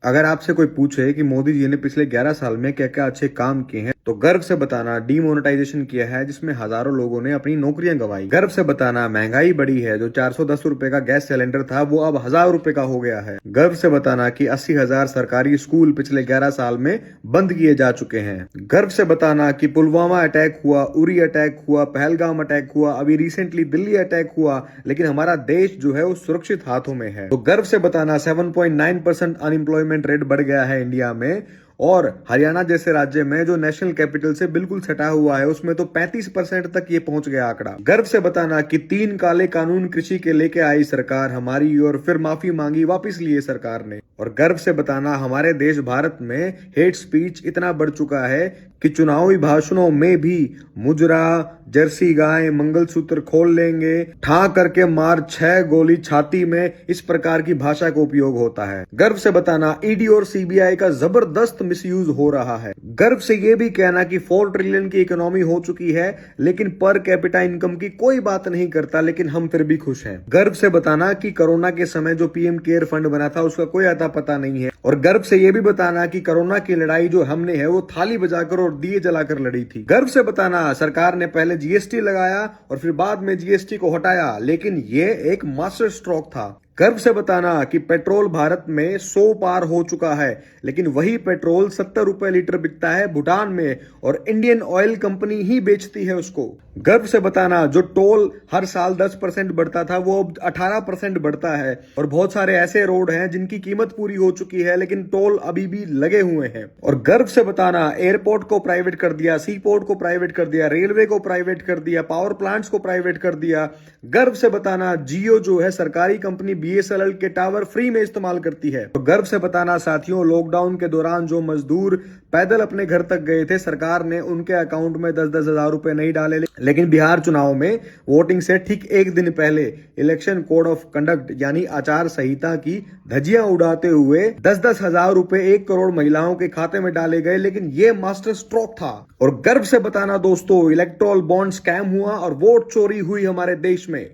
अगर आपसे कोई पूछे कि मोदी जी ने पिछले 11 साल में क्या क्या अच्छे काम किए हैं, तो गर्व से बताना डीमोनेटाइजेशन किया है जिसमें हजारों लोगों ने अपनी नौकरियां गंवाई। गर्व से बताना महंगाई बढ़ी है, जो 410 रुपए का गैस सिलेंडर था वो अब 1000 रुपए का हो गया है। गर्व से बताना कि 80,000 सरकारी स्कूल पिछले 11 साल में बंद किए जा चुके हैं। गर्व से बताना कि पुलवामा अटैक हुआ, उरी अटैक हुआ, पहलगाम अटैक हुआ, अभी रिसेंटली दिल्ली अटैक हुआ, लेकिन हमारा देश जो है वो सुरक्षित हाथों में है। तो गर्व से बताना 7.9% अनएम्प्लॉयमेंट रेट बढ़ गया है इंडिया में, और हरियाणा जैसे राज्य में जो नेशनल कैपिटल से बिल्कुल सटा हुआ है उसमें तो 35% तक ये पहुंच गया आंकड़ा। गर्व से बताना कि 3 काले कानून कृषि के लेके आई सरकार हमारी, और फिर माफी मांगी, वापस लिए सरकार ने। और गर्व से बताना हमारे देश भारत में हेट स्पीच इतना बढ़ चुका है कि चुनावी भाषणों में भी मुजरा, जर्सी गाय, मंगलसूत्र खोल लेंगे, ठा करके मार 6 गोली छाती में, इस प्रकार की भाषा का उपयोग होता है। गर्व से बताना ईडी और सीबीआई का जबरदस्त मिसयूज हो रहा है। गर्व से ये भी कहना कि 4 ट्रिलियन की इकोनॉमी हो चुकी है, लेकिन पर कैपिटा इनकम की कोई बात नहीं करता, लेकिन हम फिर भी खुश हैं। गर्व से बताना कि कोरोना के समय जो पीएम केयर फंड बना था उसका कोई अता पता नहीं है। और गर्व से ये भी बताना कि कोरोना की लड़ाई जो हमने है वो थाली बजाकर और दिए जलाकर लड़ी थी। गर्व से बताना सरकार ने पहले जीएसटी लगाया और फिर बाद में जीएसटी को हटाया, लेकिन ये एक मास्टर स्ट्रोक था। गर्व से बताना कि पेट्रोल भारत में 100 पार हो चुका है, लेकिन वही पेट्रोल 70 रुपए लीटर बिकता है भूटान में, और इंडियन ऑयल कंपनी ही बेचती है उसको। गर्व से बताना जो टोल हर साल 10% बढ़ता था वो अब 18% बढ़ता है, और बहुत सारे ऐसे रोड हैं जिनकी कीमत पूरी हो चुकी है लेकिन टोल अभी भी लगे हुए हैं। और गर्व से बताना एयरपोर्ट को प्राइवेट कर दिया, सी पोर्ट को प्राइवेट कर दिया, रेलवे को प्राइवेट कर दिया, पावर प्लांट्स को प्राइवेट कर दिया। गर्व से बताना जियो जो है सरकारी कंपनी बीएसएनएल के टावर फ्री में इस्तेमाल करती है। तो गर्व से बताना साथियों, लॉकडाउन के दौरान जो मजदूर पैदल अपने घर तक गए थे, सरकार ने उनके अकाउंट में 10-10 हजार रुपए नहीं डाले, लेकिन बिहार चुनाव में वोटिंग से ठीक एक दिन पहले इलेक्शन कोड ऑफ कंडक्ट यानी आचार संहिता की धज्जियां उड़ाते हुए 10-10 हजार रुपए 1 करोड़ महिलाओं के खाते में डाले गए, लेकिन ये मास्टर स्ट्रोक था। और गर्व से बताना दोस्तों, इलेक्टोरल बॉन्ड स्कैम हुआ और वोट चोरी हुई हमारे देश में।